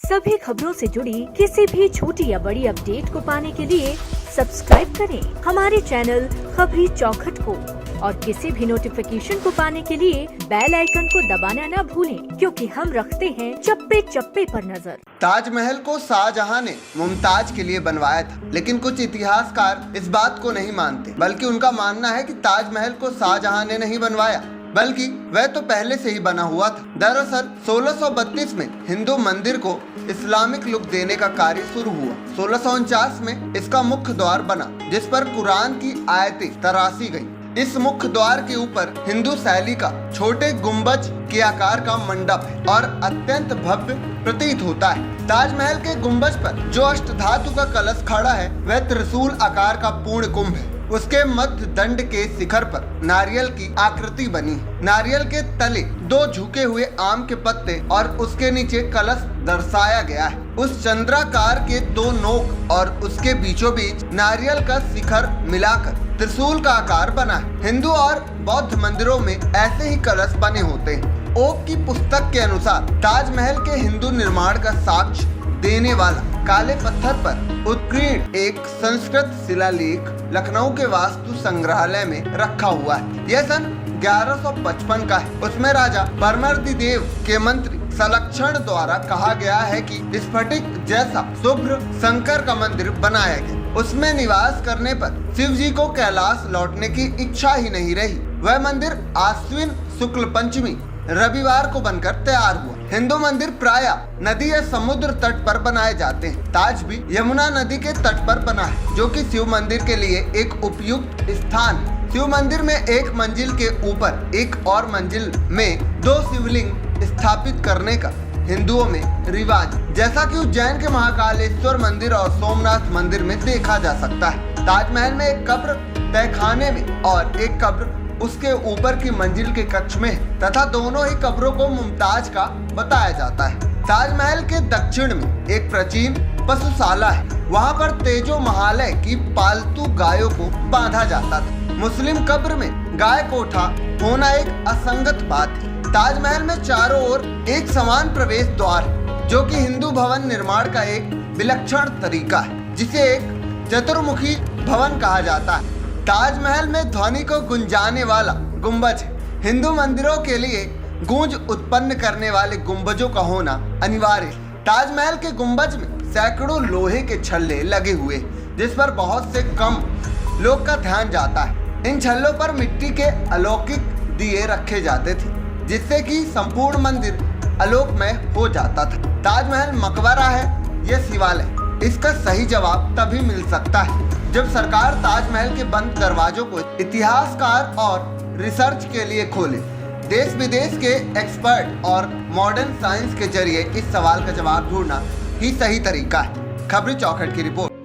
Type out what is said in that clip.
सभी खबरों से जुड़ी किसी भी छोटी या बड़ी अपडेट को पाने के लिए सब्सक्राइब करें हमारे चैनल खबरी चौखट को और किसी भी नोटिफिकेशन को पाने के लिए बेल आइकन को दबाना न भूलें, क्योंकि हम रखते हैं चप्पे चप्पे पर नजर। ताजमहल को शाहजहां ने मुमताज के लिए बनवाया था, लेकिन कुछ इतिहासकार इस बात को नहीं मानते, बल्कि उनका मानना है कि ताजमहल को शाहजहां ने नहीं बनवाया, बल्कि वह तो पहले से ही बना हुआ था। दरअसल 1632 में हिंदू मंदिर को इस्लामिक लुक देने का कार्य शुरू हुआ। 1649 में इसका मुख्य द्वार बना, जिस पर कुरान की आयतें तराशी गईं। इस मुख्य द्वार के ऊपर हिंदू शैली का छोटे गुंबज के आकार का मंडप है और अत्यंत भव्य प्रतीत होता है। ताजमहल के गुंबज पर जो अष्टधातु का कलश खड़ा है वह त्रिशूल आकार का पूर्ण कुंभ है। उसके मध्य दंड के शिखर पर नारियल की आकृति बनी है। नारियल के तले दो झुके हुए आम के पत्ते और उसके नीचे कलश दर्शाया गया है। उस चंद्राकार के दो नोक और उसके बीचों बीच नारियल का शिखर मिलाकर त्रिशूल का आकार बना है। हिंदू और बौद्ध मंदिरों में ऐसे ही कलश बने होते हैं। ओक की पुस्तक के अनुसार ताजमहल के हिंदू निर्माण का साक्ष्य देने वाला काले पत्थर पर उत्कीर्ण एक संस्कृत शिलालेख लखनऊ के वास्तु संग्रहालय में रखा हुआ है। यह सन 1155 का है। उसमें राजा परमर्दिदेव के मंत्री सलक्षण द्वारा कहा गया है कि स्फटिक जैसा शुभ्र शंकर का मंदिर बनाया गया। उसमें निवास करने पर शिव जी को कैलाश लौटने की इच्छा ही नहीं रही। वह मंदिर आश्विन शुक्ल पंचमी रविवार को बनकर तैयार हुआ। हिंदू मंदिर प्रायः नदी या समुद्र तट पर बनाए जाते हैं। ताज भी यमुना नदी के तट पर बना है, जो कि शिव मंदिर के लिए एक उपयुक्त स्थान है। शिव मंदिर में एक मंजिल के ऊपर एक और मंजिल में दो शिवलिंग स्थापित करने का हिंदुओं में रिवाज, जैसा कि उज्जैन के महाकालेश्वर मंदिर और सोमनाथ मंदिर में देखा जा सकता है। ताजमहल में एक कब्र तहखाने में और एक कब्र उसके ऊपर की मंजिल के कक्ष में है, तथा दोनों ही कब्रों को मुमताज का बताया जाता है। ताजमहल के दक्षिण में एक प्राचीन पशुशाला है। वहाँ पर तेजो महालय की पालतू गायों को बांधा जाता था। मुस्लिम कब्र में गाय कोठा होना एक असंगत बात है। ताजमहल में चारों ओर एक समान प्रवेश द्वार है, जो कि हिंदू भवन निर्माण का एक विलक्षण तरीका है, जिसे एक चतुर्मुखी भवन कहा जाता है। ताजमहल में ध्वनि को गुंजाने वाला गुंबज है। हिंदू मंदिरों के लिए गूंज उत्पन्न करने वाले गुंबजों का होना अनिवार्य है। ताजमहल के गुंबज में सैकड़ों लोहे के छल्ले लगे हुए, जिस पर बहुत से कम लोग का ध्यान जाता है। इन छल्लों पर मिट्टी के अलौकिक दिए रखे जाते थे, जिससे कि संपूर्ण मंदिर आलोकमय हो जाता था। ताजमहल मकबरा है या शिवालय, इसका सही जवाब तभी मिल सकता है जब सरकार ताजमहल के बंद दरवाजों को इतिहासकार और रिसर्च के लिए खोले। देश विदेश के एक्सपर्ट और मॉडर्न साइंस के जरिए इस सवाल का जवाब ढूंढना ही सही तरीका है। खबरी चौखट की रिपोर्ट।